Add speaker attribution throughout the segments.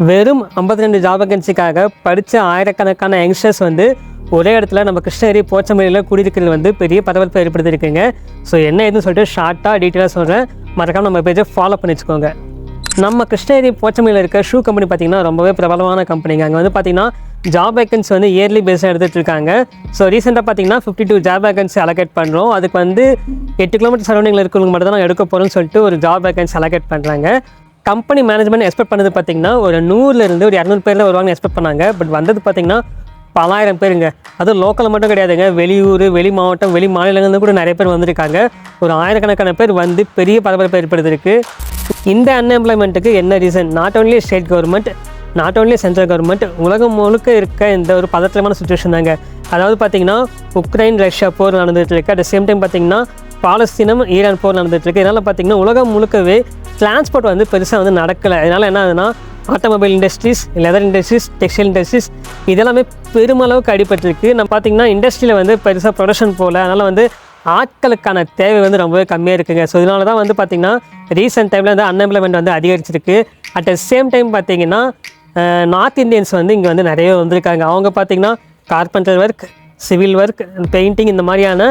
Speaker 1: வெறும் 52 ஜாப் வேகன்சிக்காக படித்த ஆயிரக்கணக்கான யங்ஸ்டர்ஸ் வந்து ஒரே இடத்துல நம்ம கிருஷ்ணகிரி போச்சமல்லியில் குடியிருக்கிறது வந்து பெரிய பரபரப்பை ஏற்படுத்தியிருக்குங்க. ஸோ என்ன ஏதுன்னு சொல்லிட்டு ஷார்ட்டாக டீட்டெயிலாக சொல்கிறேன். மறக்காமல் நம்ம பேஜை ஃபாலோ பண்ணி வச்சுக்கோங்க. நம்ம கிருஷ்ணகிரி போச்சமல்லியில் இருக்க ஷூ கம்பெனி பார்த்திங்கன்னா ரொம்பவே பிரபலமான கம்பெனிங்க. அங்கே வந்து பார்த்திங்கன்னா ஜாப் வேகன்சி வந்து இயர்லி பேஸாக எடுத்துகிட்டு இருக்காங்க. ஸோ ரீசெண்டாக பார்த்திங்கன்னா 52 ஜாப் வேகன்சி அலோகேட் பண்ணுறோம். அதுக்கு வந்து 8 கிலோமீட்டர் சரௌண்டிங்கில் இருக்கிறவங்க மட்டும் தான் நான் எடுக்க போகிறோம்னு சொல்லிட்டு ஒரு ஜாப் வேகன்சி அலோகேட் பண்ணுறாங்க. கம்பெனி மேனேஜ்மெண்ட் எக்ஸ்பெக்ட் பண்ணது பார்த்திங்கன்னா ஒரு 100லேருந்து ஒரு 200 பேரில் வருவாங்கன்னு எக்ஸ்பெக்ட் பண்ணாங்க. பட் வந்தது பார்த்திங்கன்னா பலாயிரம் பேருங்க. அதுவும் லோக்கல் மட்டும் கிடையாதுங்க, வெளியூர், வெளி மாவட்டம், வெளி மாநிலங்கள்லேருந்து கூட நிறைய பேர் வந்திருக்காங்க. ஒரு ஆயிரக்கணக்கான பேர் வந்து பெரிய பரபரப்பை ஏற்படுத்திருக்கு. இந்த அன்எம்ப்ளாய்மெண்ட்டுக்கு என்ன reason? Not only state government, not only central government, உலகம் முழுக்க இருக்க இந்த ஒரு பதற்றமான சுச்சுவேஷன் தாங்க. அதாவது பார்த்திங்கன்னா உக்ரைன் ரஷ்யா போர் நடந்துகிட்டு இருக்கு. அட் சேம் டைம் பார்த்திங்கன்னா பாலஸ்தீனம் ஈரான் போர் நடந்துகிட்டு இருக்குது. இதனால் பார்த்திங்கன்னா உலகம் முழுக்கவே டிரான்ஸ்போர்ட் வந்து பெருசாக வந்து நடக்கலை. இதனால் என்ன ஆகுதுன்னா automobile industries, leather industries, textile industries இதெல்லாமே பெருமளவுக்கு அடிபட்டிருக்கு. நம்ம பார்த்திங்கன்னா இண்டஸ்ட்ரியில் வந்து பெருசாக ப்ரொடக்ஷன் போகல. அதனால் வந்து ஆட்களுக்கான தேவை வந்து ரொம்பவே கம்மியாக இருக்குங்க. ஸோ இதனால தான் வந்து பார்த்திங்கன்னா ரீசெண்ட் டைமில் வந்து அன்எம்ப்ளாய்மெண்ட் வந்து அதிகரிச்சிருக்கு. அட் த சேம் டைம் பார்த்திங்கன்னா நார்த் இந்தியன்ஸ் வந்து இங்கே வந்து நிறைய வந்திருக்காங்க. அவங்க பார்த்திங்கன்னா carpenter work, civil work, painting இந்த மாதிரியான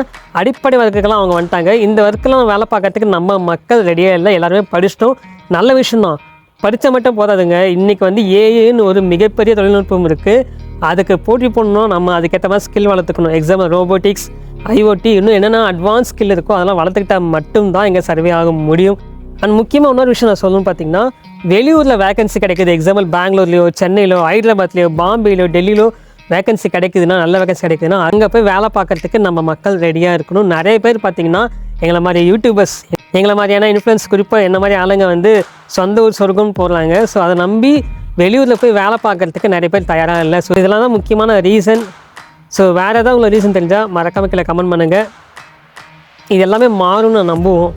Speaker 1: அடிப்படை ஒர்க்குக்கெல்லாம் அவங்க வந்துட்டாங்க. இந்த ஒர்க்கெல்லாம் வேலை பார்க்கறதுக்கு நம்ம மக்கள் ரெடியாக இல்லை. எல்லாருமே படிச்சிட்டோம், நல்ல விஷயம்தான். படித்த மட்டும் போதாதுங்க. இன்றைக்கி வந்து ஏஐன்னு ஒரு மிகப்பெரிய தொழில்நுட்பம் இருக்குது. அதுக்கு போட்டி போடணும். நம்ம அதுக்கேற்ற மாதிரி ஸ்கில் வளர்த்துக்கணும். எக்ஸாம்பிள் ரோபோட்டிக்ஸ், ஐஓடி, இன்னும் என்னென்ன அட்வான்ஸ் ஸ்கில் இருக்கோ அதெல்லாம் வளர்த்துக்கிட்டால் மட்டும்தான் இங்கே சர்வே ஆக முடியும். அண்ட் முக்கியமாக இன்னொரு விஷயம் நான் சொல்லணும்னு பார்த்தீங்கன்னா வெளியூரில் வேகன்சி கிடைக்குது. எக்ஸாம்பிள் பெங்களூர்லையோ, சென்னையிலோ, ஹைதராபாத்லையோ, பாம்பேலையோ, டெல்லியிலோ வேகன்சி கிடைக்குதுன்னா, நல்ல வேகன்சி கிடைக்குதுன்னா அங்கே போய் வேலை பார்க்குறதுக்கு நம்ம மக்கள் ரெடியாக இருக்கணும். நிறைய பேர் பார்த்திங்கன்னா எங்களை மாதிரி யூடியூபர்ஸ், எங்களை மாதிரியான இன்ஃப்ளூயன்ஸ், குறிப்பாக என்ன மாதிரி ஆளுங்க வந்து சொந்த ஊர் சொர்க்கம்னு போடுறாங்க. ஸோ அதை நம்பி வெளியூரில் போய் வேலை பார்க்குறதுக்கு நிறைய பேர் தயாராக இல்லை. ஸோ இதெல்லாம் தான் முக்கியமான ரீசன். ஸோ வேறு ஏதாவது உங்களுக்கு ரீசன் தெரிஞ்சால் மறக்காம கீழே கமெண்ட் பண்ணுங்கள். இது எல்லாமே மாறும்னு நான் நம்புவோம்.